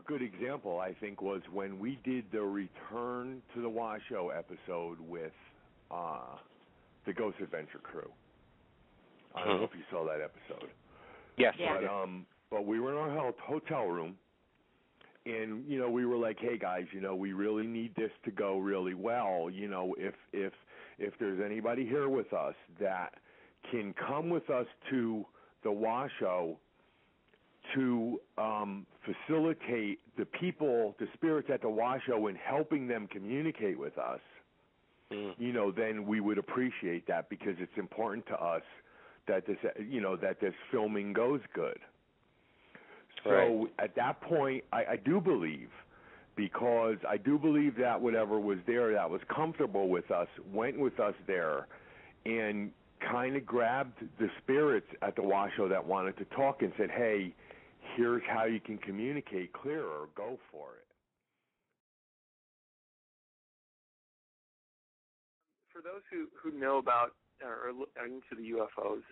good example, I think, was when we did the Return to the Washoe episode with the Ghost Adventure crew. I don't know if you saw that episode. Yes. Yeah. But we were in our hotel room, and we were like, hey guys, we really need this to go really well. If there's anybody here with us that can come with us to the Washoe to facilitate the people, the spirits at the Washoe, in helping them communicate with us, then we would appreciate that, because it's important to us that this filming goes good. So at that point, I do believe, because I do believe that whatever was there that was comfortable with us went with us there and kind of grabbed the spirits at the Washoe that wanted to talk and said, hey, here's how you can communicate clearer, go for it. For those who know about or are into the UFOs,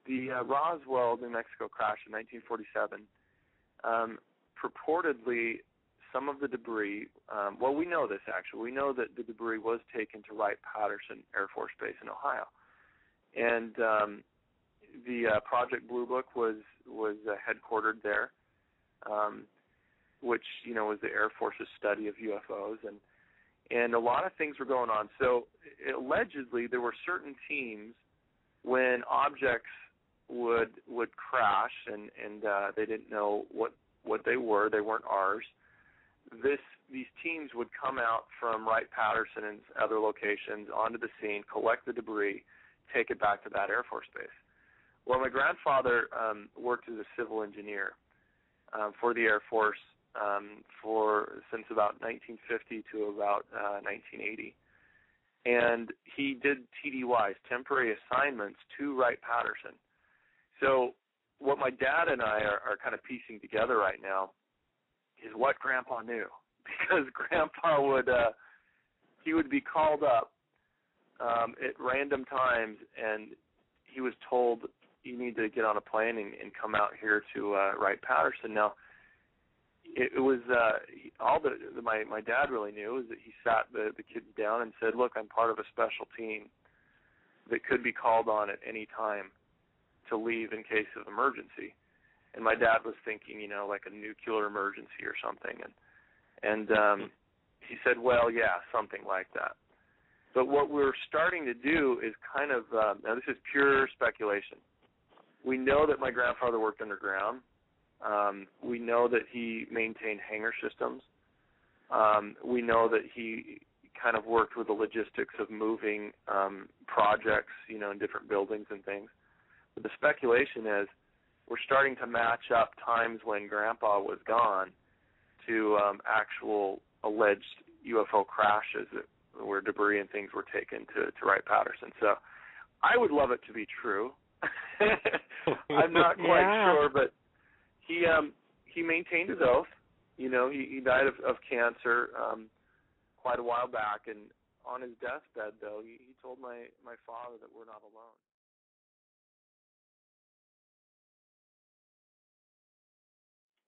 the Roswell, New Mexico crash in 1947, purportedly some of the debris, well, we know this actually. We know that the debris was taken to Wright-Patterson Air Force Base in Ohio. And the Project Blue Book was headquartered there, which, was the Air Force's study of UFOs. And a lot of things were going on. So allegedly there were certain teams when objects would crash and they didn't know what they were. They weren't ours. These teams would come out from Wright-Patterson and other locations onto the scene, collect the debris, take it back to that Air Force base. Well, my grandfather worked as a civil engineer for the Air Force since about 1950 to about 1980. And he did TDYs, temporary assignments, to Wright-Patterson. So what my dad and I are kind of piecing together right now is what Grandpa knew, because Grandpa would be called up at random times, and he was told, you need to get on a plane and come out here to Wright-Patterson. Now, it was all that my dad really knew is that he sat the kids down and said, look, I'm part of a special team that could be called on at any time to leave in case of emergency. And my dad was thinking, like a nuclear emergency or something. And he said, well, yeah, something like that. But what we're starting to do is kind of, now this is pure speculation. We know that my grandfather worked underground. We know that he maintained hangar systems. We know that he kind of worked with the logistics of moving projects, in different buildings and things. But the speculation is we're starting to match up times when Grandpa was gone to actual alleged UFO crashes where debris and things were taken to Wright-Patterson. So I would love it to be true. I'm not quite sure, but he maintained his oath. He died of cancer quite a while back, and on his deathbed, though, he told my father that we're not alone.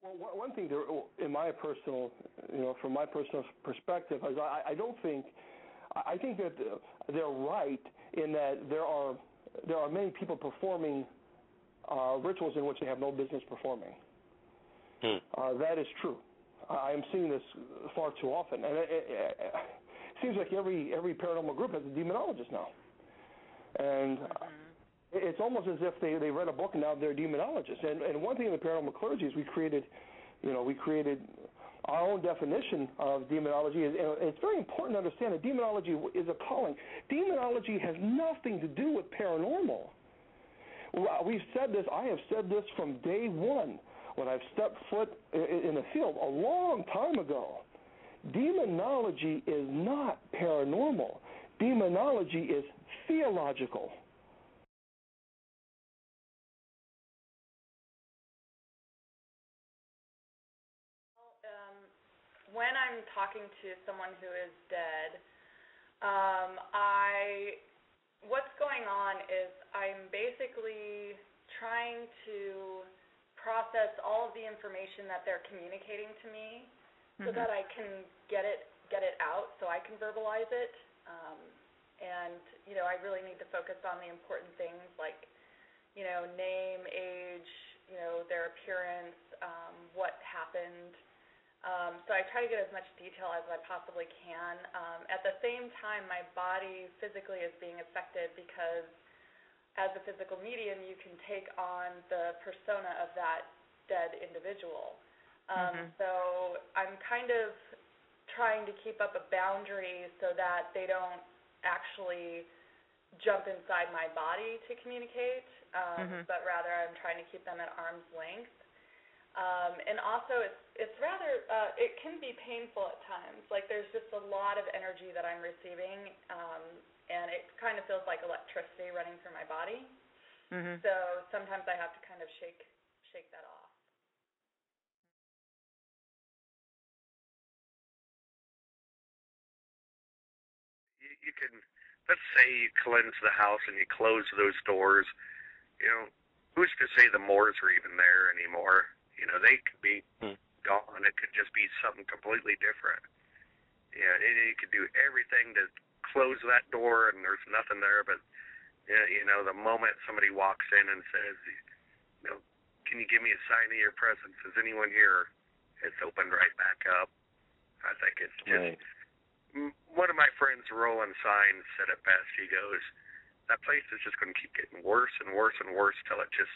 Well, one thing, in my personal, from my personal perspective, is I think that they're right in that there are many people performing rituals in which they have no business performing. That is true. I am seeing this far too often, and it seems like every paranormal group has a demonologist now, and it's almost as if they read a book and now they're demonologists. And one thing in the paranormal clergy is we created our own definition of demonology. And it's very important to understand that demonology is a calling. Demonology has nothing to do with paranormal. We've said this. I have said this from day one when I've stepped foot in the field a long time ago. Demonology is not paranormal. Demonology is theological. When I'm talking to someone who is dead, what's going on is I'm basically trying to process all of the information that they're communicating to me so that I can get it out, so I can verbalize it. And, I really need to focus on the important things like, name, age, their appearance, what happened. So I try to get as much detail as I possibly can. At the same time, my body physically is being affected because as a physical medium, you can take on the persona of that dead individual. So I'm kind of trying to keep up a boundary so that they don't actually jump inside my body to communicate, but rather I'm trying to keep them at arm's length. And also it's rather, it can be painful at times. Like there's just a lot of energy that I'm receiving, and it kind of feels like electricity running through my body. So sometimes I have to kind of shake that off. You can, let's say you cleanse the house and you close those doors. Who's to say the Moors are even there anymore? They could be gone. It could just be something completely different. You could do everything to close that door and there's nothing there, but the moment somebody walks in and says, can you give me a sign of your presence? Is anyone here? It's opened right back up. I think it's just... Right. One of my friends, Roland Sines, said it best. He goes, that place is just going to keep getting worse and worse and worse till it just,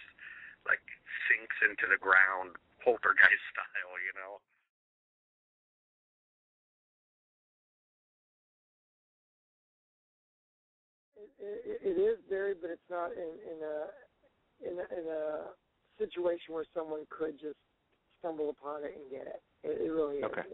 like, sinks into the ground, poltergeist style, It is buried, but it's not in a situation where someone could just stumble upon it and get it. It really is. Okay.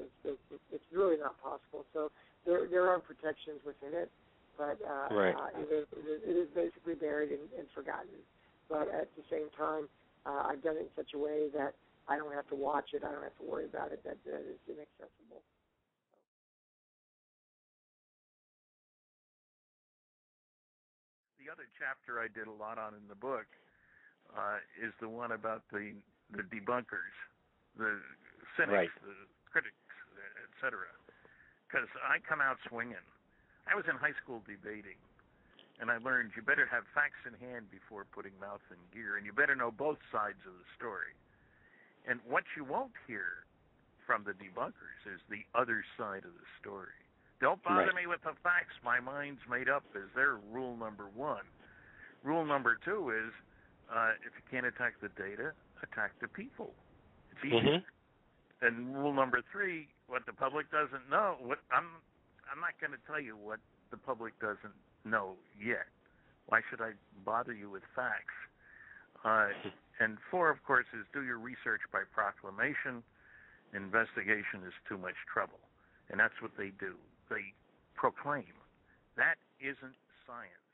It's really not possible. So there are protections within it, but right. It is basically buried and forgotten. But at the same time, I've done it in such a way that I don't have to watch it. I don't have to worry about it. That is inaccessible. The other chapter I did a lot on in the book is the one about the debunkers, the cynics, the critics, etc. Because I come out swinging. I was in high school debating, and I learned you better have facts in hand before putting mouth in gear, and you better know both sides of the story. And what you won't hear from the debunkers is the other side of the story. Don't bother me with the facts. My mind's made up is their rule number one. Rule number two is if you can't attack the data, attack the people. It's easy. And rule number three, what the public doesn't know. I'm not going to tell you what the public doesn't know yet. Why should I bother you with facts? And four, of course, is do your research by proclamation. Investigation is too much trouble. And that's what they do. They proclaim. That isn't science.